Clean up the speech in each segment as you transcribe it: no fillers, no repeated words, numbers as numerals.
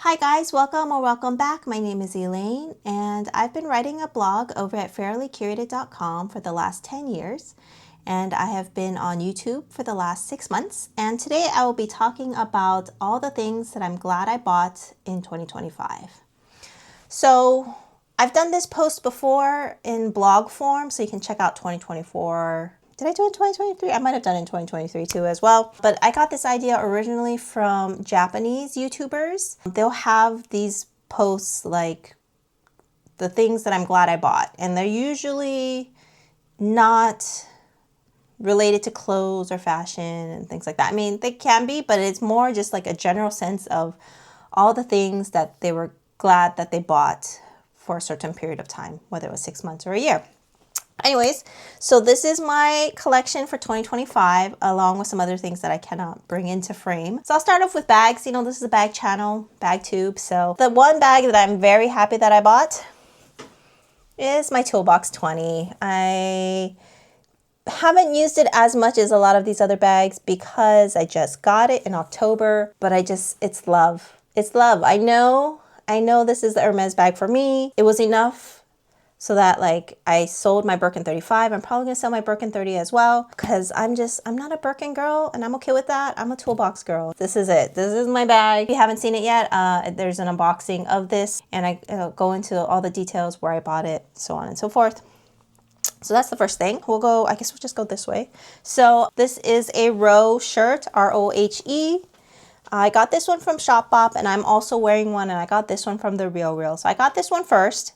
Hi guys, welcome or welcome back. My name is Elaine and I've been writing a blog over at fairlycurated.com for the last 10 years and I have been on YouTube for the last 6 months, and today I will be talking about all the things that I'm glad I bought in 2025. So I've done this post before in blog form, so you can check out 2024. Did I do it in 2023? I might have done it in 2023 too as well. But I got this idea originally from Japanese YouTubers. They'll have these posts like the things that I'm glad I bought. And they're usually not related to clothes or fashion and things like that. I mean, they can be, but it's more just like a general sense of all the things that they were glad that they bought for a certain period of time, whether it was 6 months or a year. Anyways, so this is my collection for 2025, along with some other things that I cannot bring into frame. So I'll start off with bags. You know, this is a bag channel, bag tube. So the one bag that I'm very happy that I bought is my Toolbox 20. I haven't used it as much as a lot of these other bags because I just got it in October, but it's love. It's love. I know this is the Hermes bag for me. It was enough so that like I sold my Birkin 35. I'm probably gonna sell my Birkin 30 as well because I'm not a Birkin girl and I'm okay with that. I'm a toolbox girl. This is it. This is my bag. If you haven't seen it yet, there's an unboxing of this and I go into all the details where I bought it, so on and so forth. So that's the first thing. I guess we'll just go this way. So this is a Rohe shirt, R-O-H-E. I got this one from Shopbop and I'm also wearing one, and I got this one from The Real. So I got this one first.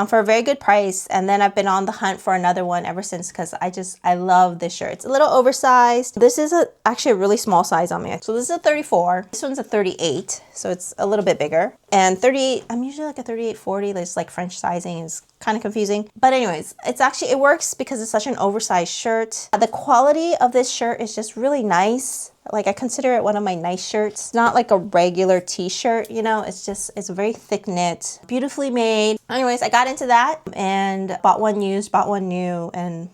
For a very good price, and then I've been on the hunt for another one ever since because I love this shirt. It's a little oversized. This is actually a really small size on me. So this is a 34. This one's a 38, so it's a little bit bigger. And 38, I'm usually like a 38-40. There's like French sizing is kind of confusing. But anyways, it works because it's such an oversized shirt. The quality of this shirt is just really nice. Like I consider it one of my nice shirts. It's not like a regular t-shirt, you know, it's a very thick knit, beautifully made. Anyways, I got into that and bought one used, bought one new, and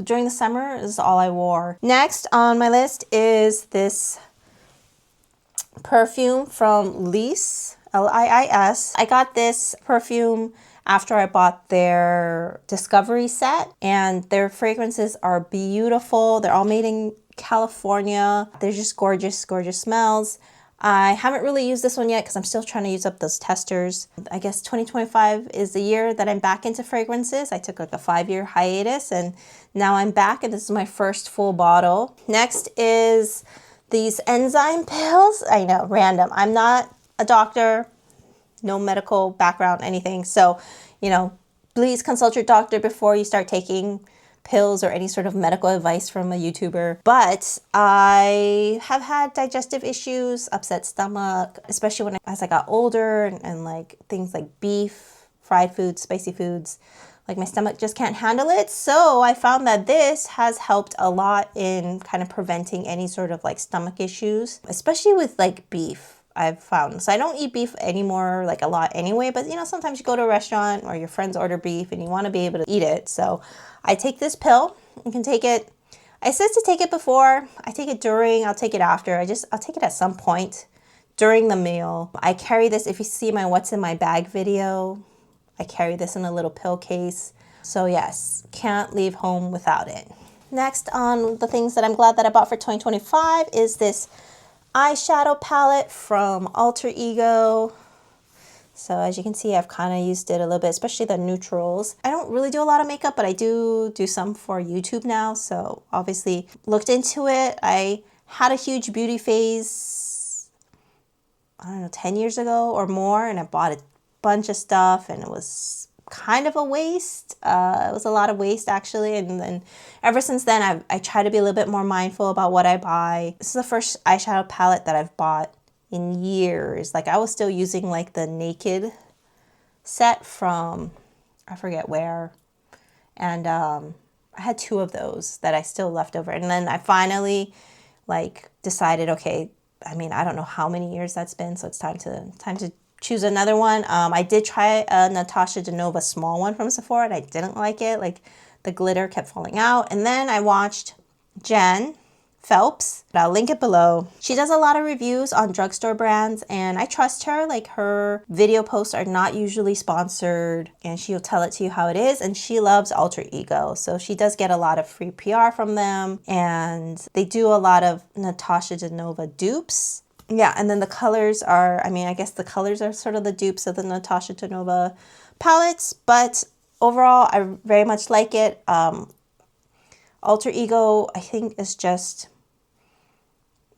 during the summer, this is all I wore. Next on my list is this perfume from Liis, L-I-I-S. I got this perfume after I bought their Discovery set, and their fragrances are beautiful. They're all made in California. They're just gorgeous, gorgeous smells. I haven't really used this one yet because I'm still trying to use up those testers. I guess 2025 is the year that I'm back into fragrances. I took like a 5-year hiatus and now I'm back, and this is my first full bottle. Next is these enzyme pills. I know, random. I'm not a doctor, no medical background, anything. So, you know, please consult your doctor before you start taking pills or any sort of medical advice from a YouTuber. But I have had digestive issues, upset stomach, especially as I got older, and like things like beef, fried foods, spicy foods. Like my stomach just can't handle it. So I found that this has helped a lot in kind of preventing any sort of like stomach issues, especially with like beef. I've found. So I don't eat beef anymore, like a lot anyway, but you know, sometimes you go to a restaurant or your friends order beef and you want to be able to eat it. So I take this pill. You can take it. It says to take it before, I take it during, I'll take it after. I'll take it at some point during the meal. I carry this. If you see my what's in my bag video, I carry this in a little pill case. So yes, can't leave home without it. Next on the things that I'm glad that I bought for 2025 is this eyeshadow palette from Alter Ego. So as you can see, I've kind of used it a little bit, especially the neutrals. I don't really do a lot of makeup, but I do some for YouTube now. So obviously looked into it. I had a huge beauty phase, I don't know, 10 years ago or more, and I bought a bunch of stuff and it was kind of a waste. It was a lot of waste actually, and then ever since then I try to be a little bit more mindful about what I buy. This is the first eyeshadow palette that I've bought in years. Like I was still using like the Naked set from I forget where, and I had 2 of those that I still left over, and then I finally like decided, okay, I mean, I don't know how many years that's been, so it's time to choose another one. I did try a Natasha Denova small one from Sephora and I didn't like it. Like the glitter kept falling out. And then I watched Jen Phelps. I'll link it below. She does a lot of reviews on drugstore brands and I trust her. Like her video posts are not usually sponsored and she'll tell it to you how it is, and she loves Alter Ego. So she does get a lot of free PR from them, and they do a lot of Natasha Denova dupes. Yeah, and then the colors are, I mean, I guess the colors are sort of the dupes of the Natasha Denova palettes, but overall I very much like it. Alter Ego, I think, is just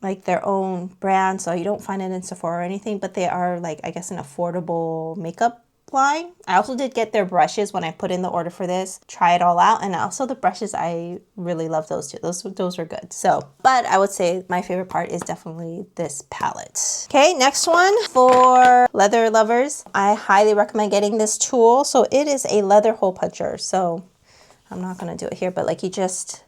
like their own brand, so you don't find it in Sephora or anything, but they are like, I guess, an affordable makeup line. I also did get their brushes when I put in the order for this, try it all out, and also the brushes, I really love those too. Those were good. So, but I would say my favorite part is definitely this palette. Okay, next one for leather lovers. I highly recommend getting this tool. So it is a leather hole puncher. So I'm not gonna do it here, but like you just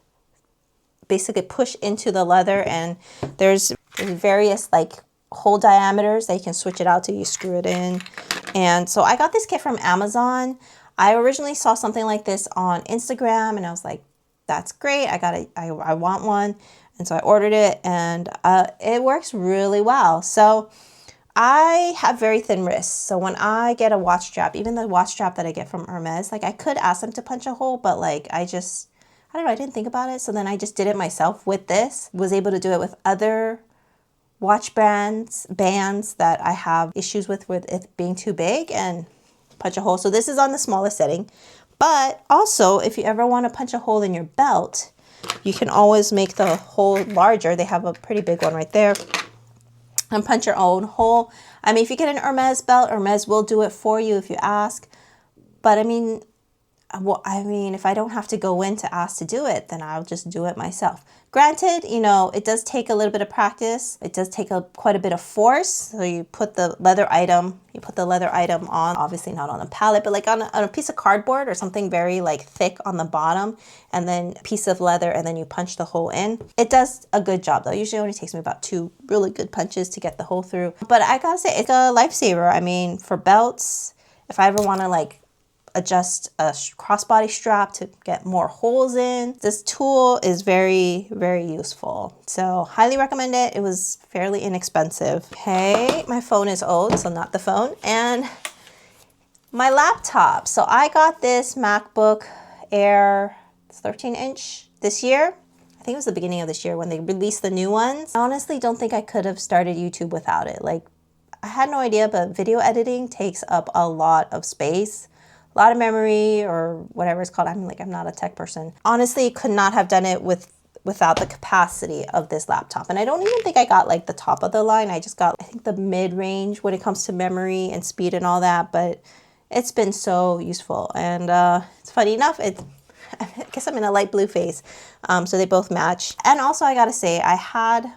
basically push into the leather, and there's various like hole diameters that you can switch it out to. You screw it in. And so I got this kit from Amazon. I originally saw something like this on Instagram and I was like, that's great. I want one. And so I ordered it, and it works really well. So I have very thin wrists. So when I get a watch strap, even the watch strap that I get from Hermes, like I could ask them to punch a hole, but like I don't know, I didn't think about it. So then I just did it myself with this. Was able to do it with other watch bands that I have issues with it being too big and punch a hole. So this is on the smallest setting. But also, if you ever want to punch a hole in your belt, you can always make the hole larger. They have a pretty big one right there. And punch your own hole. I mean, if you get an Hermes belt, Hermes will do it for you if you ask. But I mean, if I don't have to go in to ask to do it, then I'll just do it myself. Granted, you know, it does take a little bit of practice. It does take quite a bit of force. So you put the leather item on, obviously not on a pallet, but like on a piece of cardboard or something very like thick on the bottom, and then a piece of leather, and then you punch the hole in. It does a good job though. Usually it only takes me about 2 really good punches to get the hole through. But I gotta say, it's a lifesaver. I mean, for belts, if I ever want to like adjust a crossbody strap to get more holes in, this tool is very, very useful. So highly recommend it. It was fairly inexpensive. Okay, my phone is old, so not the phone. And my laptop. So I got this MacBook Air 13-inch this year. I think it was the beginning of this year when they released the new ones. I honestly don't think I could have started YouTube without it. Like, I had no idea, but video editing takes up a lot of space. A lot of memory, or whatever it's called. I'm not a tech person. Honestly, could not have done it without the capacity of this laptop. And I don't even think I got like the top of the line. I just got, I think, the mid-range when it comes to memory and speed and all that. But it's been so useful. And it's funny enough, I guess I'm in a light blue phase. So they both match. And also I gotta say, I had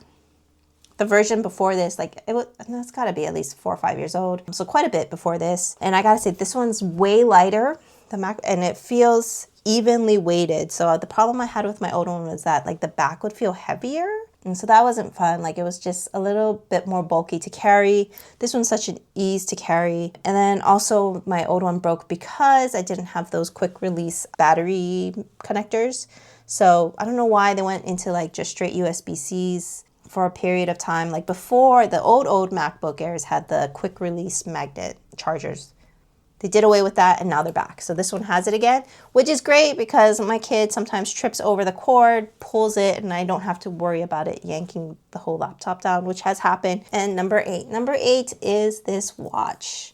the version before this, like it's gotta be at least 4 or 5 years old. So quite a bit before this. And I gotta say, this one's way lighter, the Mac, and it feels evenly weighted. So the problem I had with my old one was that like the back would feel heavier. And so that wasn't fun. Like it was just a little bit more bulky to carry. This one's such an ease to carry. And then also my old one broke because I didn't have those quick release battery connectors. So I don't know why they went into like just straight USB-Cs for a period of time. Like before, the old MacBook Airs had the quick release magnet chargers. They did away with that and now they're back. So this one has it again, which is great because my kid sometimes trips over the cord, pulls it, and I don't have to worry about it yanking the whole laptop down, which has happened. And number 8. Number 8 is this watch.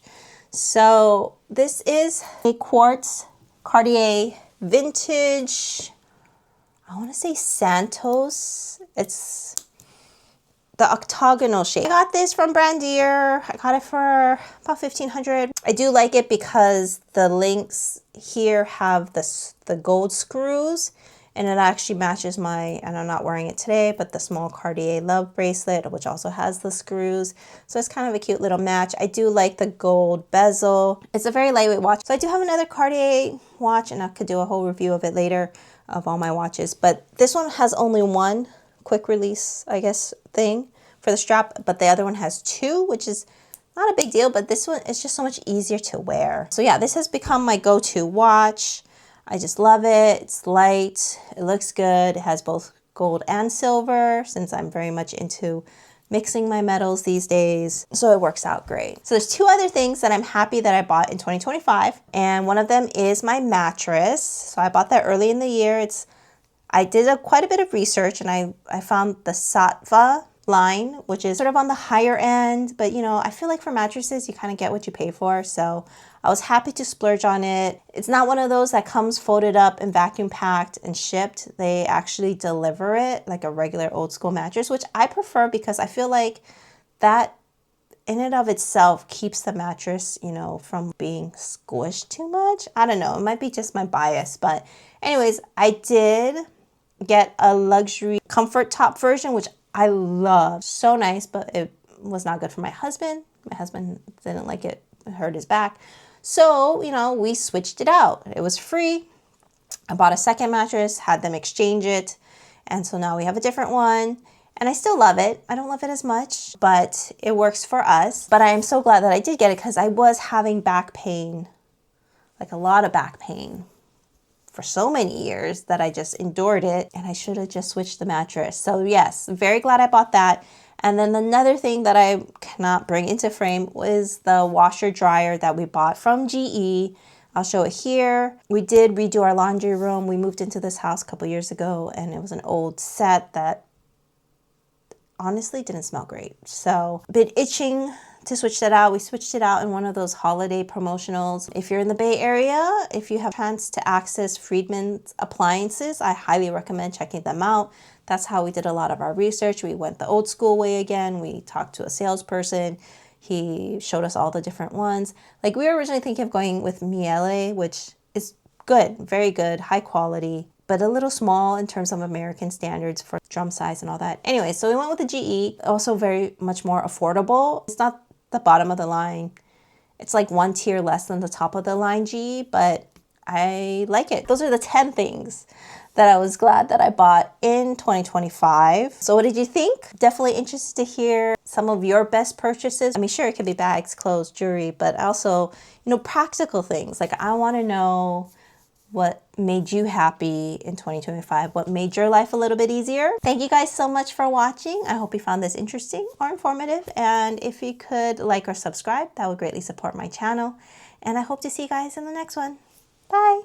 So this is a quartz Cartier vintage, I want to say Santos. It's the octagonal shape. I got this from Brandier. I got it for about $1,500. I do like it because the links here have the gold screws, and it actually matches my, and I'm not wearing it today, but the small Cartier Love bracelet, which also has the screws. So it's kind of a cute little match. I do like the gold bezel. It's a very lightweight watch. So I do have another Cartier watch, and I could do a whole review of it later of all my watches. But this one has only one quick release, I guess, thing for the strap, but the other one has 2, which is not a big deal, but this one is just so much easier to wear. So yeah, this has become my go-to watch. I just love it. It's light, it looks good, it has both gold and silver, since I'm very much into mixing my metals these days. So it works out great. So there's two other things that I'm happy that I bought in 2025. And one of them is my mattress. So I bought that early in the year. I did quite a bit of research, and I found the Saatva line, which is sort of on the higher end, but you know, I feel like for mattresses, you kind of get what you pay for. So I was happy to splurge on it. It's not one of those that comes folded up and vacuum packed and shipped. They actually deliver it like a regular old school mattress, which I prefer because I feel like that in and of itself keeps the mattress, you know, from being squished too much. I don't know. It might be just my bias, but anyways, I did get a luxury comfort top version, which I love. So nice, but it was not good for my husband. My husband didn't like it. It hurt his back. So, you know, we switched it out. It was free. I bought a second mattress, had them exchange it. And so now we have a different one. And I still love it. I don't love it as much, but it works for us. But I am so glad that I did get it because I was having back pain, like a lot of back pain, for so many years that I just endured it, and I should have just switched the mattress. So yes, very glad I bought that. And then another thing that I cannot bring into frame was the washer dryer that we bought from GE. I'll show it here. We did redo our laundry room. We moved into this house a couple years ago, and it was an old set that honestly didn't smell great. So been itching to switch that out. We switched it out in one of those holiday promotionals. If you're in the Bay Area, if you have a chance to access Friedman's appliances, I highly recommend checking them out. That's how we did a lot of our research. We went the old school way again. We talked to a salesperson. He showed us all the different ones. Like, we were originally thinking of going with Miele, which is good, very good, high quality, but a little small in terms of American standards for drum size and all that. Anyway, so we went with the GE, also very much more affordable. It's not the bottom of the line. It's like one tier less than the top of the line GE, but I like it. Those are the 10 things that I was glad that I bought in 2025. So what did you think? Definitely interested to hear some of your best purchases. I mean, sure, it could be bags, clothes, jewelry, but also, you know, practical things. Like, I want to know what made you happy in 2025, what made your life a little bit easier. Thank you guys so much for watching. I hope you found this interesting or informative. And if you could like or subscribe, that would greatly support my channel. And I hope to see you guys in the next one. Bye.